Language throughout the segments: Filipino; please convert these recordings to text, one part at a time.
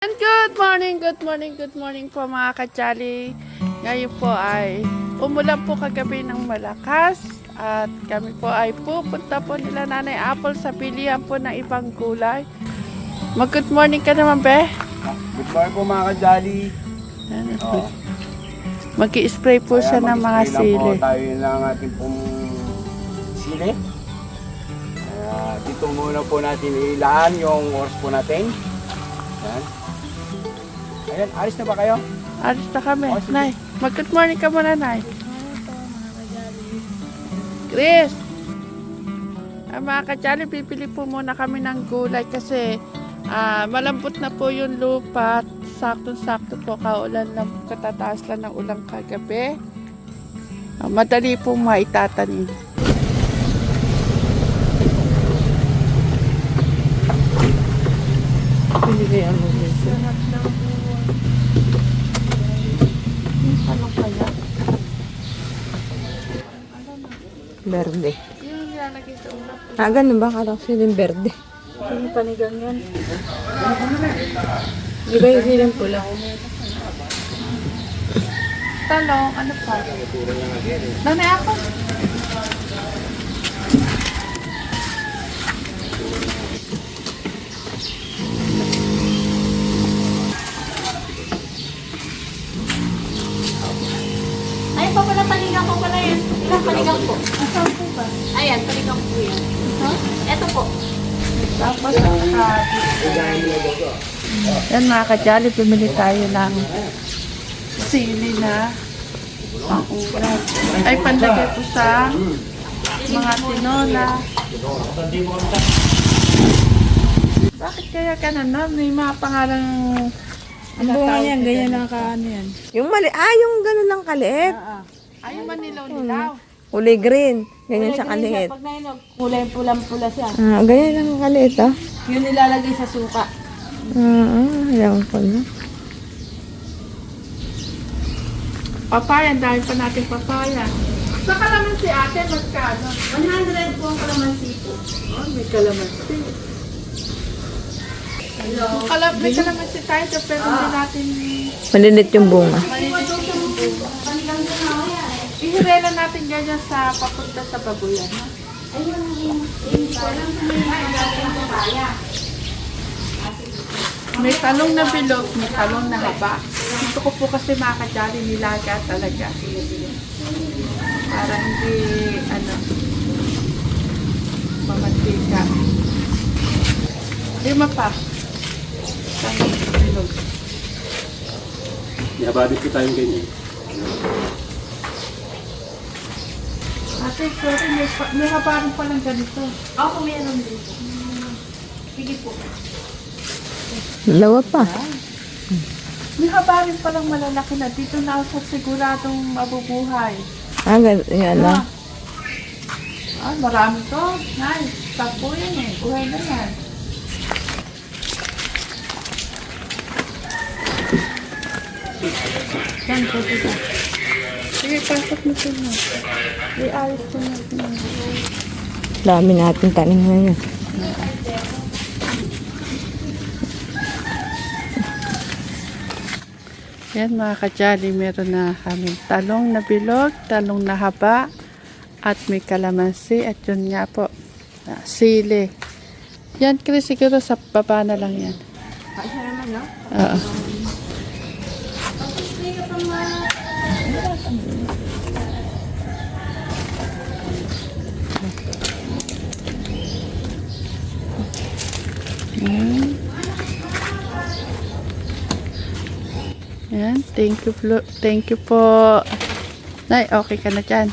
And good morning po mga kachali. Ngayon po ay umulan po kagabi ng malakas at kami po ay pupunta po nila Nanay Apple sa bilihan po ng ibang gulay. Mag-good morning ka naman, be? Good morning po mga kajali. Mag-i-spray po siya ng mga sili. Tayo ng ating pong sili. Dito muna po natin ilaan yung oras po natin. Ayan. Ayan, alis na ba kayo? Alis na kami. Nay, mag-good morning ka muna, Nay. Chris! Mga kachali, pipili po muna kami ng gulay kasi malambot na po yung lupa. Saktong-sakto po, kaulan lang, katataas lang ng ulang kagabi. Madali po maitatanim. Pinili ang ulit. Ano kaya? Berde. Yung nilalagay sa ulap. Ganun ba? Kala ko siling berde. Yung panigang yan. Di ba yung siling pula? Talong, ano pa? Nanay ako. Ayun pa pala, panigang ko pala yan. Ilang panigang po? Asan po ba? Ayan, panigang po yan. Ito po. Tapos, yan mga kajali, bumili tayo ng sili na pang-ulam. Ay, panlagay po sa mga tinola. Bakit kaya ka na? May mga pangalang Ang bunga niyan, ganyan lang ano yan. Yung mali, yung ganun lang kaliit. ayaw man nilaw-nilaw. Kulay green. Ganyan siya kaliit. Pag nainog, kulay pulang-pula siya. Ganyan lang kaliit, ah. Yun nilalagay sa suka. Alam ko na. Papaya, dahil pa natin papaya. Sa kalamansi ate, magkano? 100 po ang kalamansi po. Oh, may kalamansi. May kalamansi tayo, pero hindi natin Malilit yung bunga. ihirela natin ganyan sa papunta sa babuyan. No? May talong na bilog, may talong na haba. Gusto ko po kasi makakajali nilaga talaga. Para hindi, mamantika. Lima pa. Talong na bilog. Ihabadit ko tayong ganyan. Ate, sorry, may habarin pa lang ganito. Ako meron din po. Sige po. Lawa pa. May habarin pa lang malalaki na. Dito na ako sa siguradong mabubuhay. Yan na. Marami to. Nice. Takbo yan eh. Buhay na yan. Yan, pwede ba? Sige, pasok mo siya mo. I-ayos ko natin. Dami natin tanim ngayon. Yan mga kajali, meron na kami talong na bilog, talong na haba, at may kalamansi, at yun nga po, sili. Yan, Chris, siguro sa baba na lang yan. Siya naman, no? Oo. Yan, thank you po. Nay, okay ka na dyan.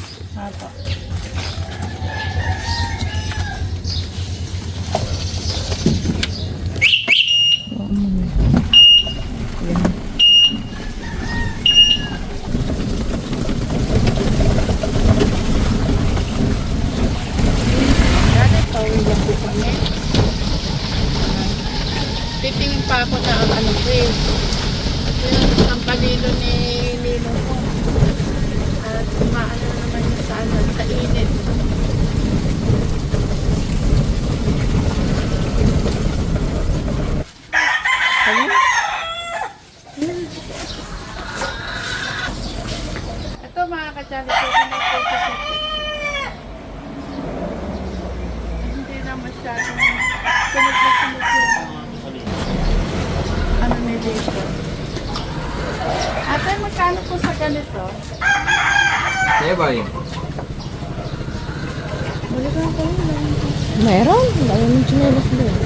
Titingin pa ako na ang Chris. Ang palilo ni Lilo ko. At kumaan na naman yung sa init. Ayun. ka-challenge ko na hindi na masyadong sunod na sunod yung ano nilito. Ate, magkano po sa ganito? Kaya ba yun? Meron? Dami ng chinelas doon.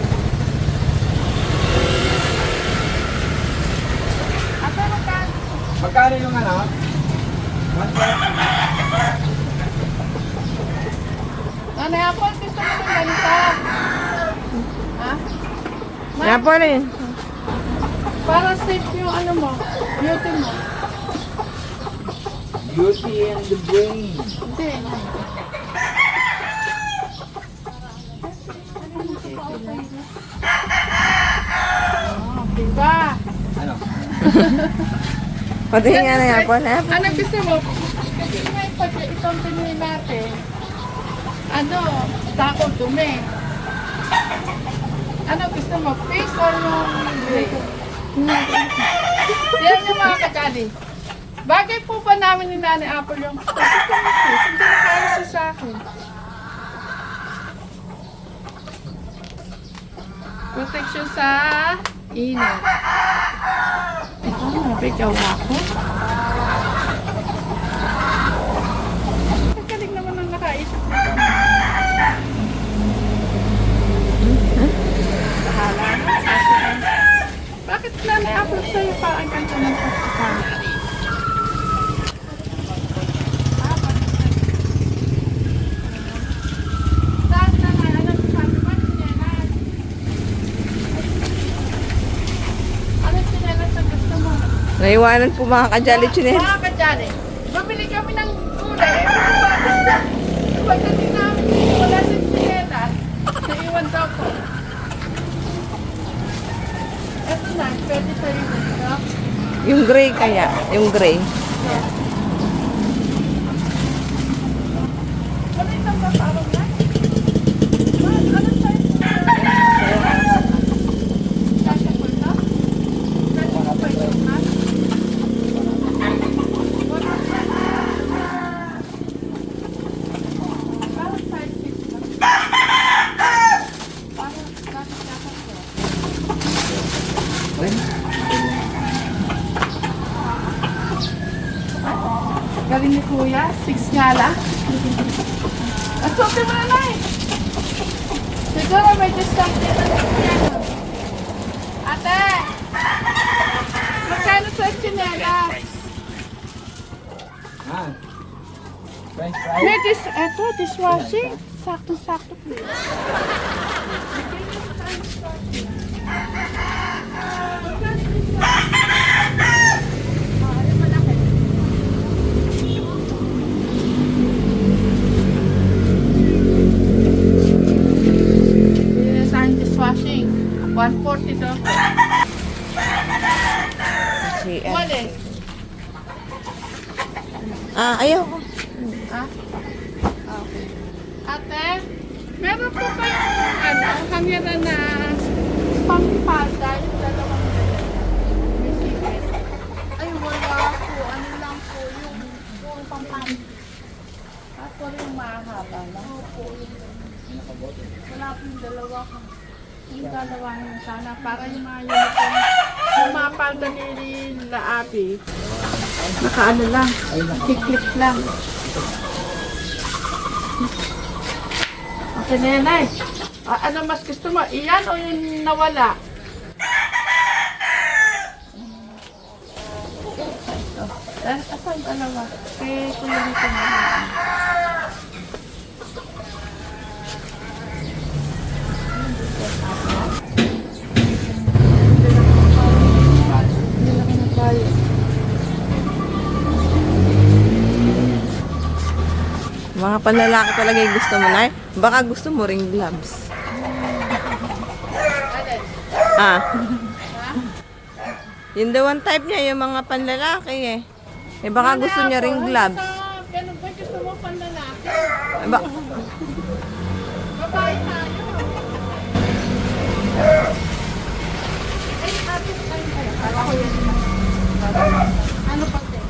Ate, magkano? Magkano yung ano? Nanay Apple, gusto mo ng ganito? Ha? Kaya po rin. Para safe yung ano mo, beauty mo. Beauty and the brain. Hindi. Oh, diba? Ano? Pati nga na yan po na. Ano gusto mo? Kasi may pag itong pinili natin, ano, tako dumi. Ano gusto mo? Pink or yung gray? Yan yung mga kachali. Bagay po ba namin ni Nanay Apple yung hindi na kaya siya sa akin. Protection sa init. Ito, nabigaw ako. Ang galing naman ang nakaisip nito. Bahala na. Bakit Nanay Apple sa'yo pa ang ganda ng pagkakali? Naiwanan po mga kajali chinelas. Mga kajali, bumili kami ng gulay. Pagdating namin, wala sa chinelas. Naiwan daw po. Ito na, pwede sa'yo dito. Yung gray kaya. Yung gray. Ano itong baparong na? Ano sa'yo? Kasya po ito? Kasya po pa ito, ha? Parang size 6 lang. Parang dapat ko. Galing ni Kuya, 6 nga lang. At suti mo na na eh. Siguro may discount dito sa Kuya. Ate! Magkano sa chinelas? Ah. French fries? May eto, dishwashing. Sakto-sakto please. Bili na tayong dishwashing. 140 daw. CM. Walis. Ayaw. Ah? Okay. Ate, meron po kayong kamera na pampalda, yung dalawang ganyan. May secret. Ay, wala po. Ano lang po, yung pampalda. Ako yung mahaba lang. Opo. Wala po yung dalawa ko. Yung dalawa nyo sana. Para yung mga uniform, yung mga palda ni Laabi. Nakaano lang, kiklik lang. Okay, Nenay. Ano mas gusto mo? Iyan o yung nawala? Ito. Asan dalawa? Kaya kuya nito na. Hindi na ko nabayo. Mga panlalaki talaga yung gusto mo na. Baka gusto mo ring gloves. Yun daw ang type niya, yung mga panlalaki eh. Baka gusto niya ring gloves. Ganun ba gusto mo panlalaki? Babae tayo. Ay, ate, ay, kala ko yan. Ano pa din?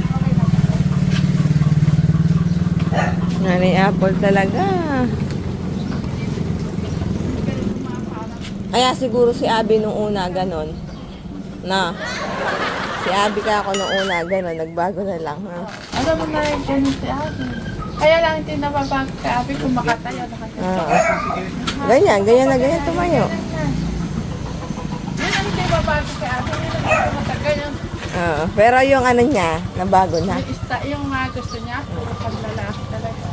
Okay na ba? Nanay Apple talaga. Kaya siguro si Abby nung una ganon. Na. Si Abby ka ako nung una ganon. Nagbago na lang. Ha? Alam mo na rin ganun si Abby. Kaya lang hindi nababag si Abby kung makatayo na kasi. Ganyan na ganyan tumayo. Yun ang hindi babago si Abby. Yun ang hindi matagal yung, Pero yung ano niya, nabago na. yung mga gusto niya, puro paglalaki talaga.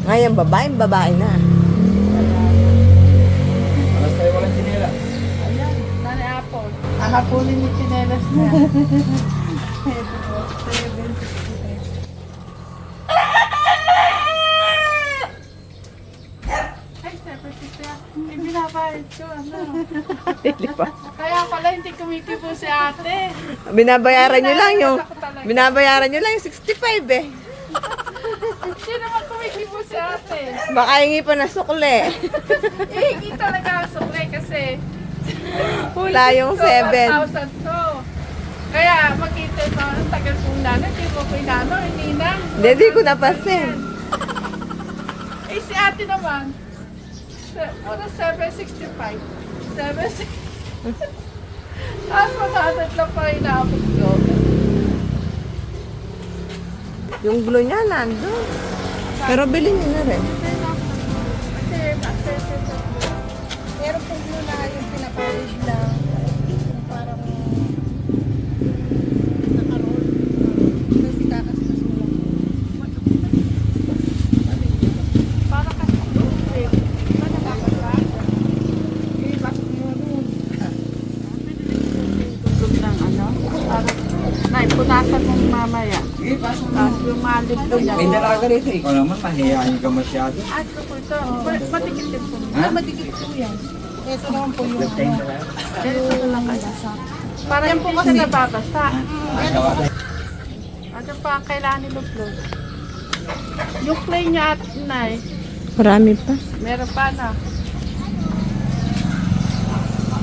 Ngayon, babae na. Alas tayo walang sinila. Ayan, Nanay Apple. Ahapunin ni Chinelas niya. Ay, separate siya. May binabayad ko, ano. Kaya pala hindi kumikibo si ate. Binabayaran nyo lang yung 65 eh. Hindi naman kumikibo si ate. Baka hingi pa na sukle. Ihingi talaga ang sukle kasi Wala yung 7. 1,000 to. Kaya makita mo, ang tagal kong nanay, hindi mo ko inano, ininang. Hindi ko napasin. Eh si ate naman, puro 765. 760. Tapos matatag lang pa inaabot ko. Yung glue niya nandun. Pero bilhin niyo na rin. Kasi accessory sa Meron pong blue na yung pinapolish lang. Yung parang nakaroll. Kasi kakasmas mo lang. para kasi eh. Ba nakakasa? Eh, bakit mo rin? Tugtog ng ano? Para naipunasan mong mamaya. Tapos yung malibdo niya. May dalaga rito. Ikaw naman, mahihayin ka masyado. At ko po ito. Matikit din po. Ha? Madikit po yan. Ito naman po yung Ganito lang kaya sa. Para yan po kasi nababasa. Ano pa ang kailangan ni Luplog? Yung clay niya at Nay, Marami pa. meron pa na.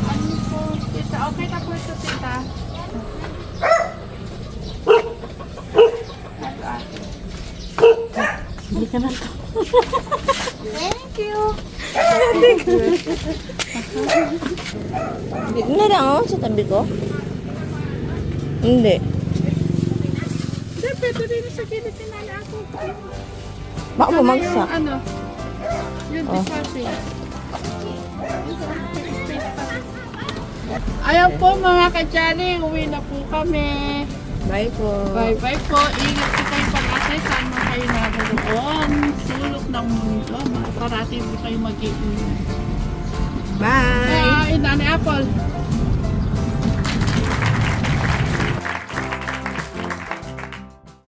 Ano po, tita? Okay na po ito, tita. Hindi ka na to. Thank you. Dito na lang oh, sa tabi ko. Hindi. Hindi, pwede rin sa gilid ni Nana ako. Baka bumagsak. Yung ano, yung dishwashing. Ayan po mga kadyali, uwi na po kami. Bye po. Bye-bye po. Ingat po kayo pag-asay. Saan mo kayo naroon? Sulok ng mundo. Parati po kayo mag-iingat. Bye. Kaya, Nanay Apple,